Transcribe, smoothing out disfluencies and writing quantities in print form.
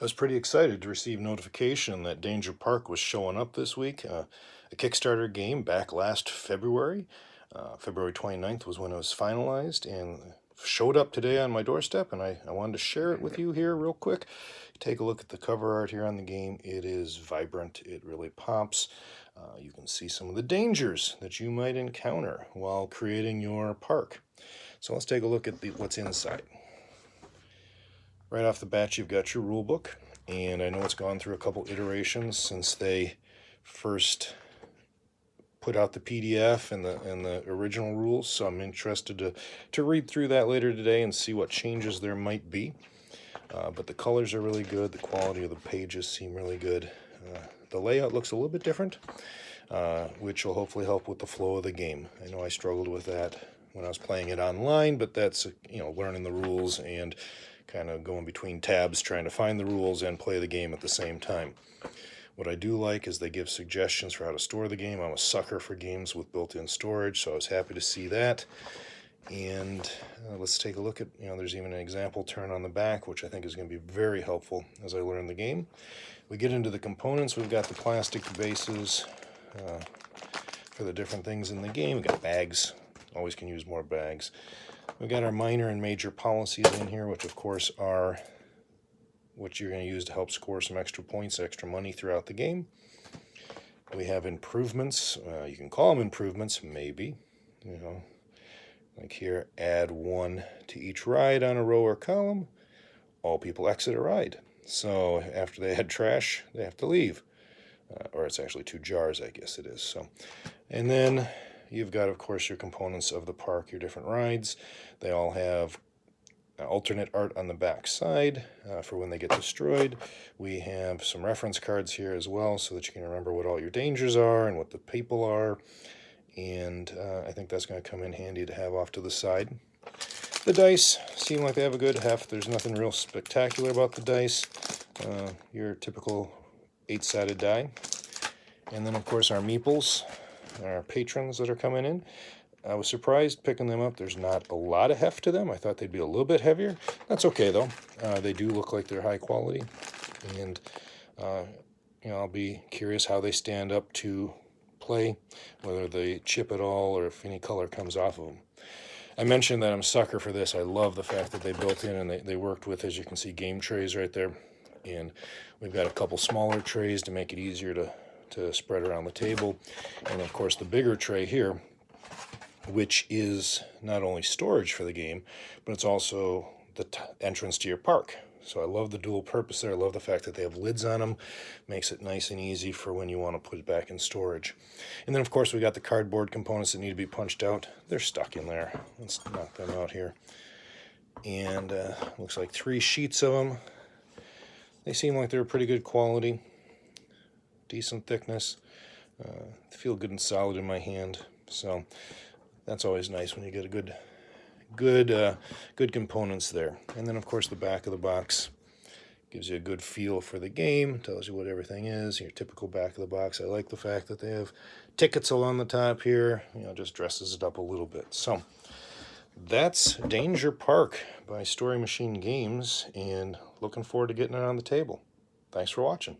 I was pretty excited to receive notification that Danger Park was showing up this week. A Kickstarter game back last February. February 29th was when it was finalized and showed up today on my doorstep, and I wanted to share it with you here real quick. Take a look at the cover art here on the game. It is vibrant. It really pops. You can see some of the dangers that you might encounter while creating your park. So let's take a look at what's inside. Right off the bat, you've got your rule book, and I know it's gone through a couple iterations since they first put out the PDF and the original rules, so I'm interested to read through that later today and see what changes there might be. But the colors are really good, the quality of the pages seem really good. The layout looks a little bit different, which will hopefully help with the flow of the game. I know I struggled with that when I was playing it online, but that's, learning the rules and kind of going between tabs trying to find the rules and play the game at the same time. What I do like is they give suggestions for how to store the game. I'm a sucker for games with built-in storage, so I was happy to see that. And let's take a look at, there's even an example turn on the back, which I think is going to be very helpful as I learn the game. We get into the components. We've got the plastic bases for the different things in the game. We've got bags. Always can use more bags. We've got our minor and major policies in here, which of course are what you're going to use to help score some extra points, extra money throughout the game. We have improvements. You can call them improvements, maybe. Like here, add 1 to each ride on a row or column. All people exit a ride. So after they add trash, they have to leave. Or it's actually 2 jars, I guess it is. So, and then you've got, of course, your components of the park, your different rides. They all have alternate art on the back side for when they get destroyed. We have some reference cards here as well so that you can remember what all your dangers are and what the people are. And I think that's going to come in handy to have off to the side. The dice seem like they have a good heft. There's nothing real spectacular about the dice. Your typical 8-sided die. And then, of course, our meeples, our patrons that are coming in. I was surprised picking them up. There's not a lot of heft to them. I thought they'd be a little bit heavier. That's okay, though. They do look like they're high quality. And, I'll be curious how they stand up to play, whether they chip at all or if any color comes off of them. I mentioned that I'm a sucker for this. I love the fact that they built in and they worked with, as you can see, game trays right there. And we've got a couple smaller trays to make it easier to spread around the table. And, of course, the bigger tray here, which is not only storage for the game, but it's also the entrance to your park. So I love the dual purpose there. I love the fact that they have lids on them. Makes it nice and easy for when you want to put it back in storage. And then, of course, we got the cardboard components that need to be punched out. They're stuck in there. Let's knock them out here. And looks like 3 sheets of them. They seem like they're pretty good quality. Decent thickness. Feel good and solid in my hand. So that's always nice when you get a good components there. And then, of course, the back of the box gives you a good feel for the game, tells you what everything is, your typical back of the box. I like the fact that they have tickets along the top here, just dresses it up a little bit. So that's Danger Park by Story Machine Games, and looking forward to getting it on the table. Thanks for watching.